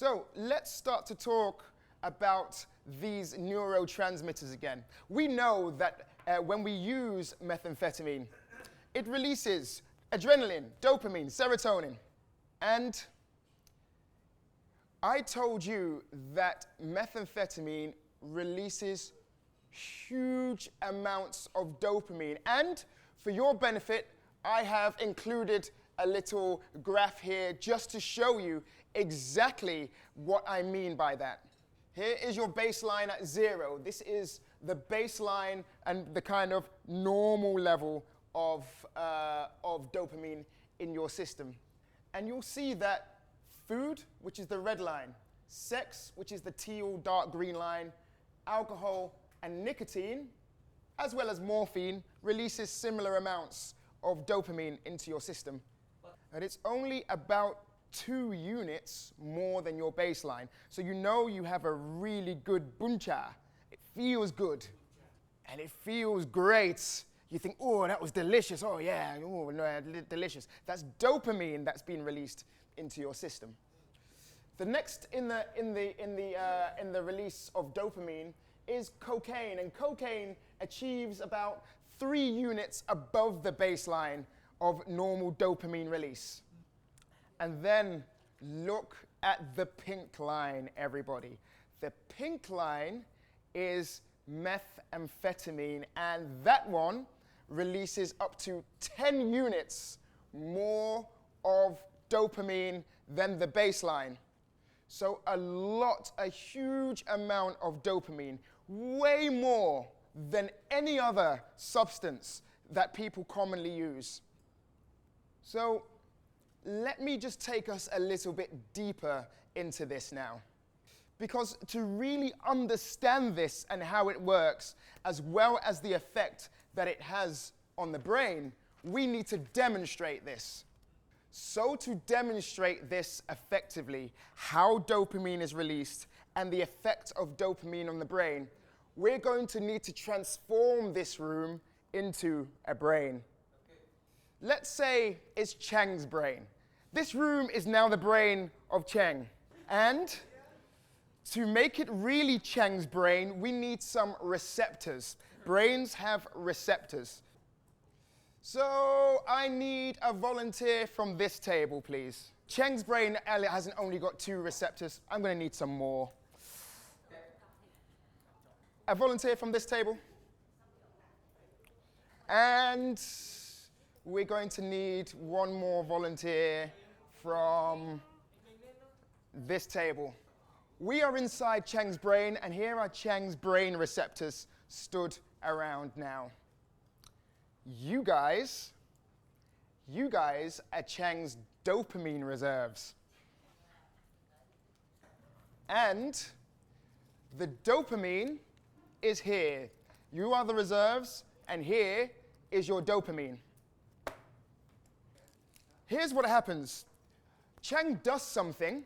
So let's start to talk about these neurotransmitters again. We know that when we use methamphetamine, it releases adrenaline, dopamine, serotonin. And I told you that methamphetamine releases huge amounts of dopamine. And for your benefit, I have included a little graph here just to show you exactly what I mean by that. Here is your baseline at 0. This is the baseline and the kind of normal level of dopamine in your system. And you'll see that food, which is the red line, sex, which is the teal dark green line, alcohol and nicotine, as well as morphine, releases similar amounts of dopamine into your system. And it's only about 2 units more than your baseline. So you know you have a really good buncha. It feels good. And it feels great. You think, oh, that was delicious. Oh, yeah, oh, no, delicious. That's dopamine that's been released into your system. The next in the release of dopamine is cocaine. And cocaine achieves about 3 units above the baseline of normal dopamine release. And then look at the pink line, everybody. The pink line is methamphetamine, and that one releases up to 10 units more of dopamine than the baseline. So a huge amount of dopamine, way more than any other substance that people commonly use. So let me just take us a little bit deeper into this now. Because to really understand this and how it works, as well as the effect that it has on the brain, we need to demonstrate this. So to demonstrate this effectively, how dopamine is released and the effect of dopamine on the brain, we're going to need to transform this room into a brain. Let's say it's Chang's brain. This room is now the brain of Chang. And to make it really Chang's brain, we need some receptors. Brains have receptors. So I need a volunteer from this table, please. Chang's brain hasn't only got 2 receptors. I'm going to need some more. A volunteer from this table. And we're going to need one more volunteer from this table. We are inside Chang's brain, and here are Chang's brain receptors stood around now. You guys are Chang's dopamine reserves. And the dopamine is here. You are the reserves, and here is your dopamine. Here's what happens. Chang does something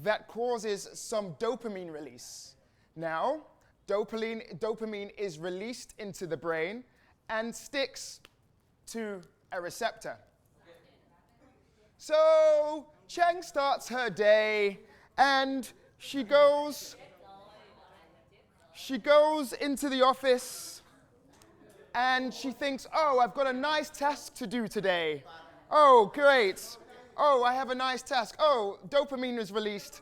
that causes some dopamine release. Now, dopamine is released into the brain and sticks to a receptor. So Chang starts her day and she goes into the office and she thinks, oh, I've got a nice task to do today. Oh, great. Oh, I have a nice task. Oh, dopamine is released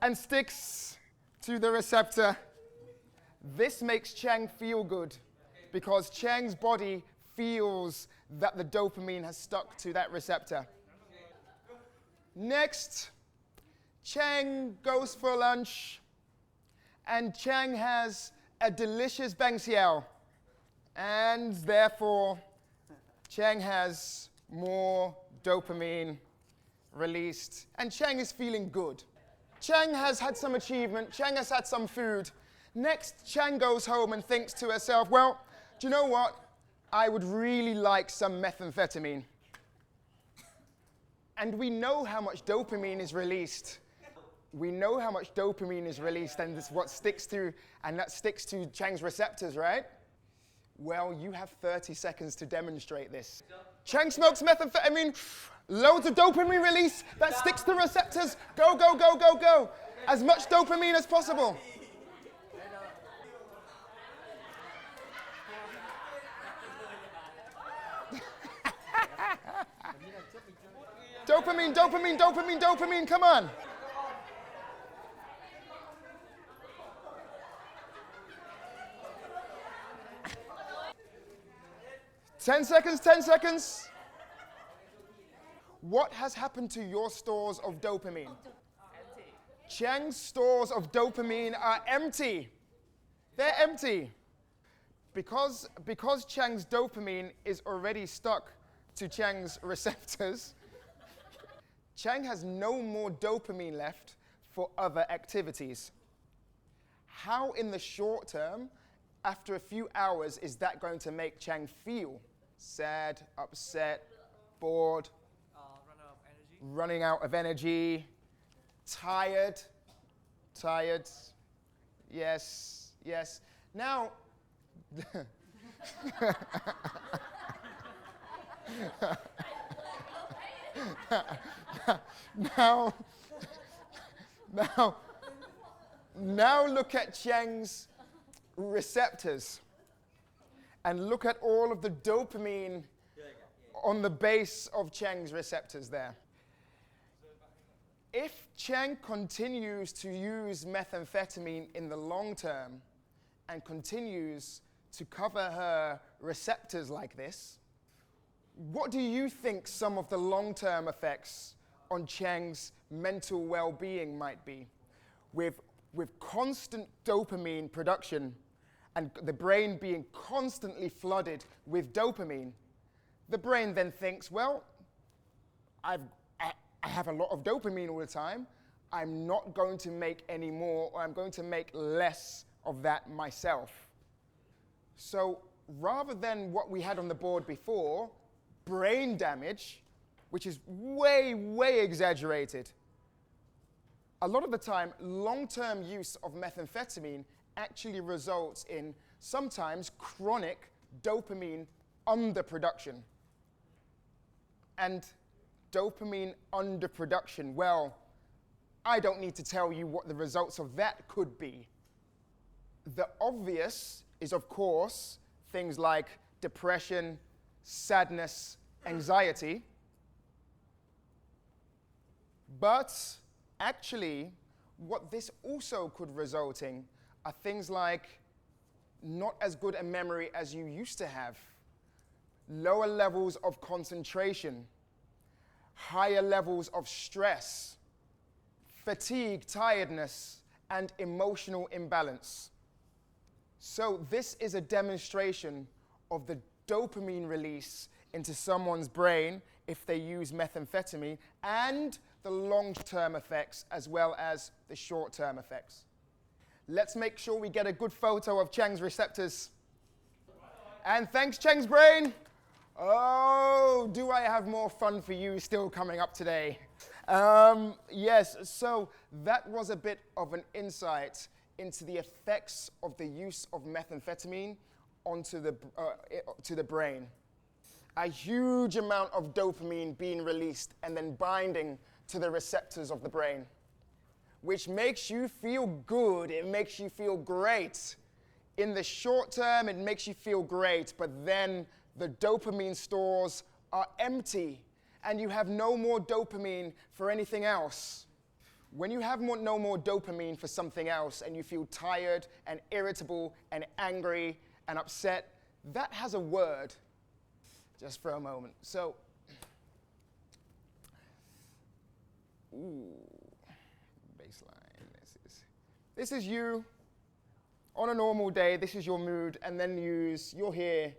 and sticks to the receptor. This makes Chang feel good because Chang's body feels that the dopamine has stuck to that receptor. Next, Chang goes for lunch and Chang has a delicious bang xiao. And therefore, Chang has more dopamine released, and Chang is feeling good. Chang has had some achievement, Chang has had some food. Next, Chang goes home and thinks to herself, well, do you know what? I would really like some methamphetamine. And we know how much dopamine is released. We know how much dopamine is released, and this is what sticks to, and that sticks to Chang's receptors, right? Well, you have 30 seconds to demonstrate this. Chang smokes methamphetamine. Loads of dopamine release that sticks to receptors. Go, go, go, go, go. As much dopamine as possible. Dopamine, dopamine, dopamine, dopamine, come on. 10 seconds, 10 seconds. What has happened to your stores of dopamine? Empty. Cheng's stores of dopamine are empty. They're empty. Because Cheng's dopamine is already stuck to Cheng's receptors, Cheng has no more dopamine left for other activities. How in the short term, after a few hours, is that going to make Cheng feel? Sad, upset, bored, running out of energy, tired, yes, yes. Now, now look at Cheng's receptors and look at all of the dopamine on the base of Cheng's receptors there. If Cheng continues to use methamphetamine in the long term and continues to cover her receptors like this, what do you think some of the long-term effects on Cheng's mental well-being might be? With constant dopamine production and the brain being constantly flooded with dopamine, the brain then thinks, well, I have a lot of dopamine all the time. I'm not going to make any more, or I'm going to make less of that myself. So rather than what we had on the board before, brain damage, which is way, way exaggerated, a lot of the time, long-term use of methamphetamine actually results in sometimes chronic dopamine underproduction. And dopamine underproduction, well, I don't need to tell you what the results of that could be. The obvious is, of course, things like depression, sadness, anxiety. But actually, what this also could result in are things like not as good a memory as you used to have, lower levels of concentration, higher levels of stress, fatigue, tiredness, and emotional imbalance. So this is a demonstration of the dopamine release into someone's brain if they use methamphetamine, and the long-term effects as well as the short-term effects. Let's make sure we get a good photo of Cheng's receptors. And thanks, Cheng's brain. Oh, do I have more fun for you still coming up today? Yes, so that was a bit of an insight into the effects of the use of methamphetamine onto the brain. A huge amount of dopamine being released and then binding to the receptors of the brain, which makes you feel good. It makes you feel great. In the short term, it makes you feel great, but then the dopamine stores are empty and you have no more dopamine for anything else. When you have no more dopamine for something else and you feel tired and irritable and angry and upset, that has a word. Just for a moment. So, baseline. This is you on a normal day. This is your mood, and then you're here,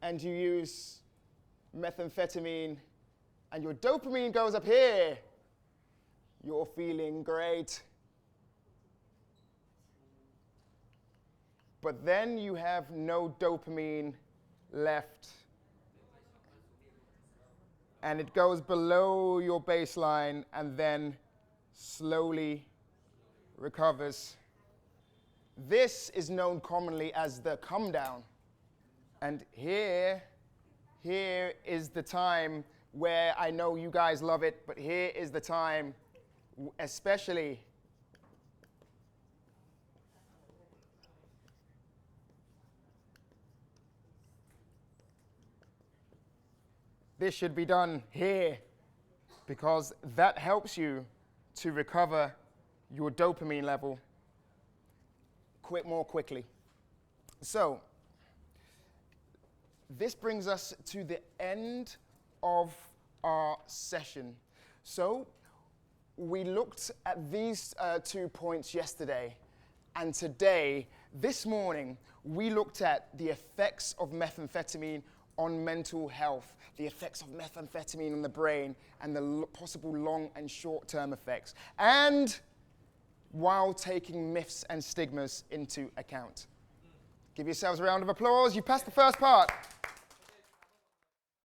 and you use methamphetamine, and your dopamine goes up here. You're feeling great. But then you have no dopamine left. And it goes below your baseline and then slowly recovers. This is known commonly as the come down. And here is the time where I know you guys love it, but here is the time, especially this should be done here, because that helps you to recover your dopamine level more quickly. So this brings us to the end of our session. So we looked at these 2 points yesterday, and today, this morning, we looked at the effects of methamphetamine on mental health, the effects of methamphetamine on the brain, and the possible long and short-term effects, and while taking myths and stigmas into account. Give yourselves a round of applause. You passed the first part.